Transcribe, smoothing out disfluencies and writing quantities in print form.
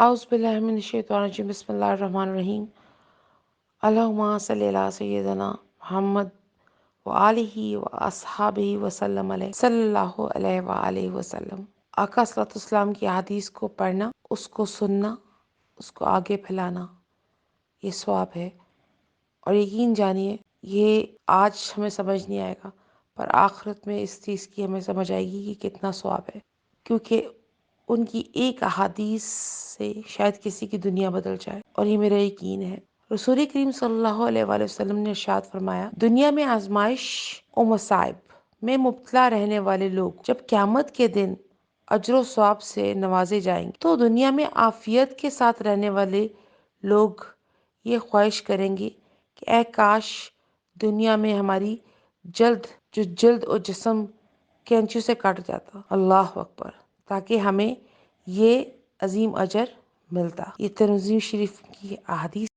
اعوذ باللہ من الشیطان الرجیم، بسم اللہ الرحمن الرحیم۔ اللہم صلی علی سیدنا محمد وآلہ واصحابہ وسلم علیہ صلی اللہ علیہ وآلہ وسلم۔ آقا صلی اللہ علیہ وسلم کی حدیث کو پڑھنا، اس کو سننا، اس کو آگے پھیلانا، یہ ثواب ہے۔ اور یقین جانیے یہ آج ہمیں سمجھ نہیں آئے گا، پر آخرت میں اس چیز کی ہمیں سمجھ آئے گی کہ کتنا ثواب ہے، کیونکہ ان کی ایک احادیث سے شاید کسی کی دنیا بدل جائے، اور یہ میرا یقین ہے۔ رسول کریم صلی اللہ علیہ وآلہ وسلم نے ارشاد فرمایا، دنیا میں آزمائش و مصائب میں مبتلا رہنے والے لوگ جب قیامت کے دن اجر و ثواب سے نوازے جائیں گے تو دنیا میں عافیت کے ساتھ رہنے والے لوگ یہ خواہش کریں گے کہ اے کاش دنیا میں ہماری جلد اور جسم کینچی سے کاٹ جاتا، اللہ اکبر، تاکہ ہمیں یہ عظیم اجر ملتا۔ یہ ترمذی شریف کی احادیث